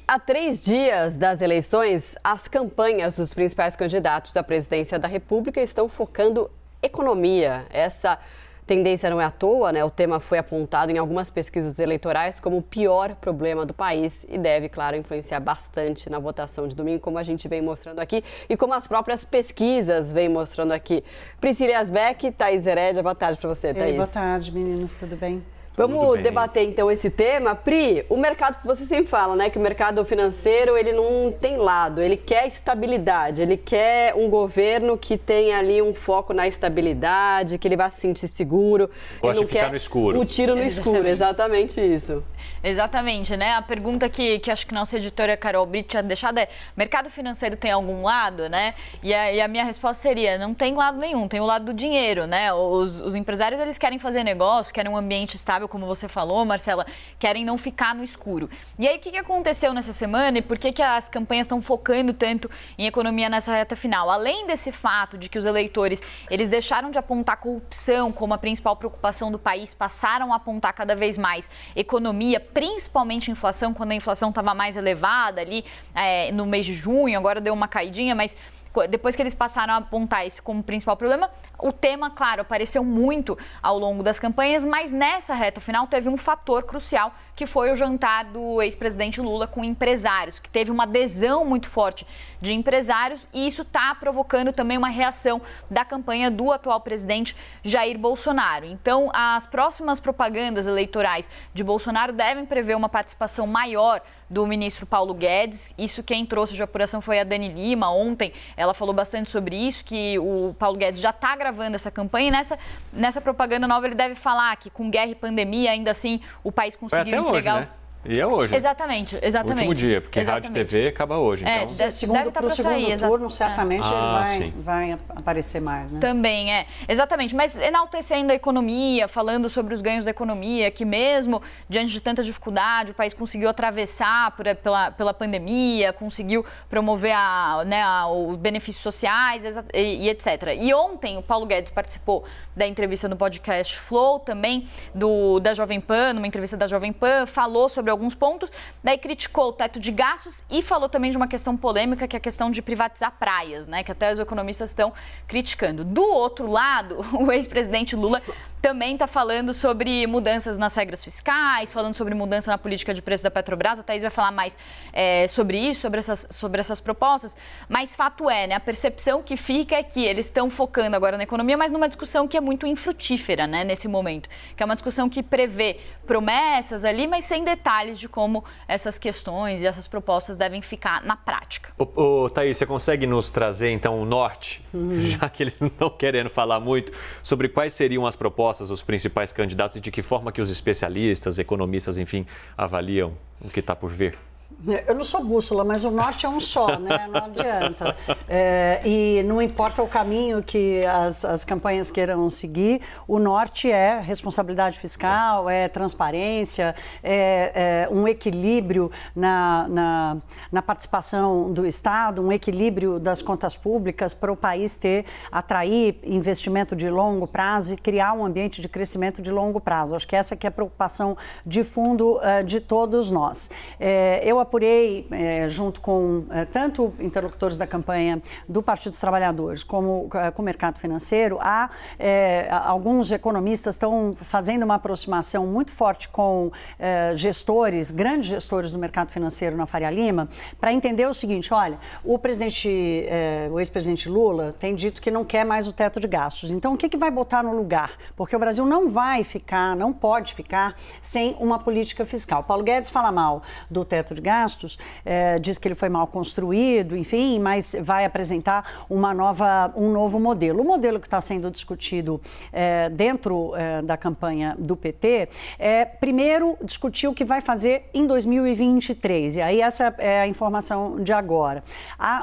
a 3 dias das eleições, as campanhas dos principais candidatos à presidência da República estão focando economia. Essa tendência não é à toa, né? O tema foi apontado em algumas pesquisas eleitorais como o pior problema do país e deve, claro, influenciar bastante na votação de domingo, como a gente vem mostrando aqui e como as próprias pesquisas vêm mostrando aqui. Priscila Yazbek, Thaís Herédia, boa tarde para você, Thaís. Boa tarde, meninos, tudo bem? Vamos debater então esse tema. Pri, o mercado que você sempre fala, né, que o mercado financeiro ele não tem lado, ele quer estabilidade, ele quer um governo que tenha ali um foco na estabilidade, que ele vá se sentir seguro. Gosta ele não de ficar quer no escuro. O tiro no escuro, exatamente isso. Exatamente, né? A pergunta que acho que nossa editora Carol Brito tinha deixado é: mercado financeiro tem algum lado, né? E a minha resposta seria: não tem lado nenhum, tem o lado do dinheiro, né? Os empresários, eles querem fazer negócio, querem um ambiente estável, como você falou, Marcela, querem não ficar no escuro. E aí, o que aconteceu nessa semana e por que as campanhas estão focando tanto em economia nessa reta final? Além desse fato de que os eleitores, eles deixaram de apontar corrupção como a principal preocupação do país, passaram a apontar cada vez mais economia, principalmente inflação, quando a inflação estava mais elevada ali no mês de junho, agora deu uma caidinha, mas depois que eles passaram a apontar isso como principal problema, o tema, claro, apareceu muito ao longo das campanhas, mas nessa reta final teve um fator crucial, que foi o jantar do ex-presidente Lula com empresários, que teve uma adesão muito forte de empresários, e isso está provocando também uma reação da campanha do atual presidente Jair Bolsonaro. Então, as próximas propagandas eleitorais de Bolsonaro devem prever uma participação maior do ministro Paulo Guedes. Isso quem trouxe de apuração foi a Dani Lima. Ontem ela falou bastante sobre isso, que o Paulo Guedes já está gravando essa campanha, e nessa propaganda nova ele deve falar que com guerra e pandemia, ainda assim, o país conseguiu entregar... Hoje, né? E é hoje. Exatamente. Último dia, porque rádio e TV acaba hoje. Então. Segundo turno, certamente ele vai aparecer mais, né? Também, exatamente. Mas enaltecendo a economia, falando sobre os ganhos da economia, que mesmo diante de tanta dificuldade, o país conseguiu atravessar pela pandemia, conseguiu promover os benefícios sociais e etc. E ontem o Paulo Guedes participou da entrevista no podcast Flow, também da Jovem Pan, numa entrevista da Jovem Pan, falou sobre alguns pontos, daí criticou o teto de gastos e falou também de uma questão polêmica, que é a questão de privatizar praias, né, que até os economistas estão criticando. Do outro lado, o ex-presidente Lula também está falando sobre mudanças nas regras fiscais, falando sobre mudança na política de preço da Petrobras. A Thaís vai falar mais sobre isso, sobre essas propostas, mas fato é, né, a percepção que fica é que eles estão focando agora na economia, mas numa discussão que é muito infrutífera, né, nesse momento, que é uma discussão que prevê promessas ali, mas sem detalhes de como essas questões e essas propostas devem ficar na prática. Thaís, você consegue nos trazer, então, o norte, já que eles não estão querendo falar muito, sobre quais seriam as propostas dos principais candidatos e de que forma que os especialistas, economistas, enfim, avaliam o que está por vir? Eu não sou bússola, mas o norte é um só, né? Não adianta. E não importa o caminho que as campanhas queiram seguir, o norte é responsabilidade fiscal, é transparência, é um equilíbrio na participação do Estado, um equilíbrio das contas públicas para o país atrair investimento de longo prazo e criar um ambiente de crescimento de longo prazo. Acho que essa que é a preocupação de fundo de todos nós. Eu apurei, junto com tanto interlocutores da campanha do Partido dos Trabalhadores como com o mercado financeiro, alguns economistas estão fazendo uma aproximação muito forte com grandes gestores do mercado financeiro na Faria Lima, para entender o seguinte: olha, o ex-presidente Lula tem dito que não quer mais o teto de gastos. Então, o que vai botar no lugar? Porque o Brasil não pode ficar sem uma política fiscal. Paulo Guedes fala mal do teto de gastos, diz que ele foi mal construído, enfim, mas vai apresentar um novo modelo. O modelo que está sendo discutido dentro da campanha do PT primeiro, discutir o que vai fazer em 2023. E aí essa é a informação de agora.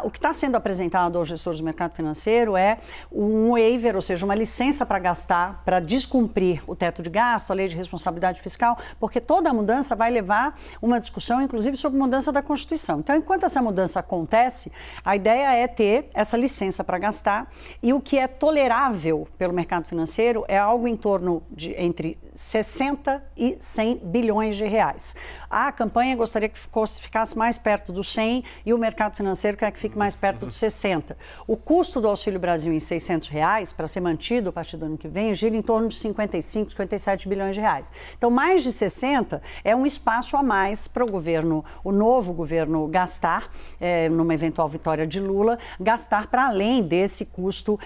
O que está sendo apresentado aos gestores do mercado financeiro é um waiver, ou seja, uma licença para gastar, para descumprir o teto de gasto, a lei de responsabilidade fiscal, porque toda a mudança vai levar uma discussão, inclusive, sobre sobre mudança da Constituição. Então, enquanto essa mudança acontece, a ideia é ter essa licença para gastar, e o que é tolerável pelo mercado financeiro é algo em torno de entre 60 e 100 bilhões de reais. A campanha gostaria que ficasse mais perto dos 100 e o mercado financeiro quer que fique mais perto dos 60. O custo do Auxílio Brasil em R$600 para ser mantido a partir do ano que vem gira em torno de 55, 57 bilhões de reais. Então, mais de 60 é um espaço a mais para o novo governo gastar, numa eventual vitória de Lula, gastar para além desse custo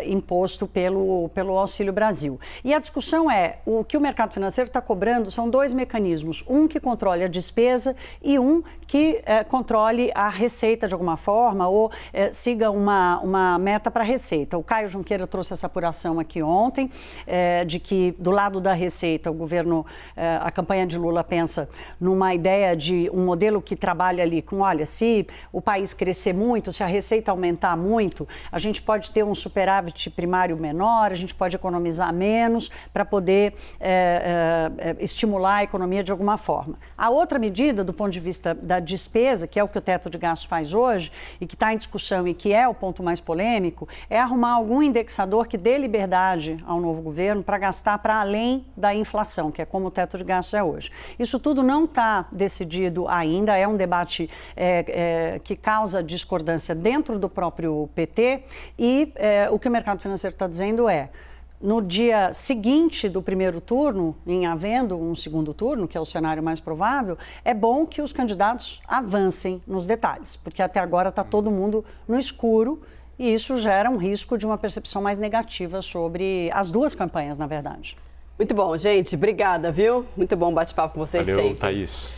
imposto pelo Auxílio Brasil. E a discussão é, o que o mercado financeiro está cobrando são dois mecanismos, um que controle a despesa e um que controle a receita de alguma forma ou siga uma meta para a receita. O Caio Junqueira trouxe essa apuração aqui ontem, de que do lado da receita o governo, a campanha de Lula pensa numa ideia de um modelo que trabalha ali com, olha, se o país crescer muito, se a receita aumentar muito, a gente pode ter um superávit primário menor, a gente pode economizar menos para poder estimular a economia de alguma forma. A outra medida, do ponto de vista da despesa, que é o que o teto de gastos faz hoje e que está em discussão e que é o ponto mais polêmico, é arrumar algum indexador que dê liberdade ao novo governo para gastar para além da inflação, que é como o teto de gastos é hoje. Isso tudo não está decidido ainda, é um debate que causa discordância dentro do próprio PT e o que o mercado financeiro está dizendo é, no dia seguinte do primeiro turno, em havendo um segundo turno, que é o cenário mais provável, é bom que os candidatos avancem nos detalhes, porque até agora está todo mundo no escuro e isso gera um risco de uma percepção mais negativa sobre as duas campanhas, na verdade. Muito bom, gente. Obrigada, viu? Muito bom bate-papo com vocês sempre. Valeu, Thaís.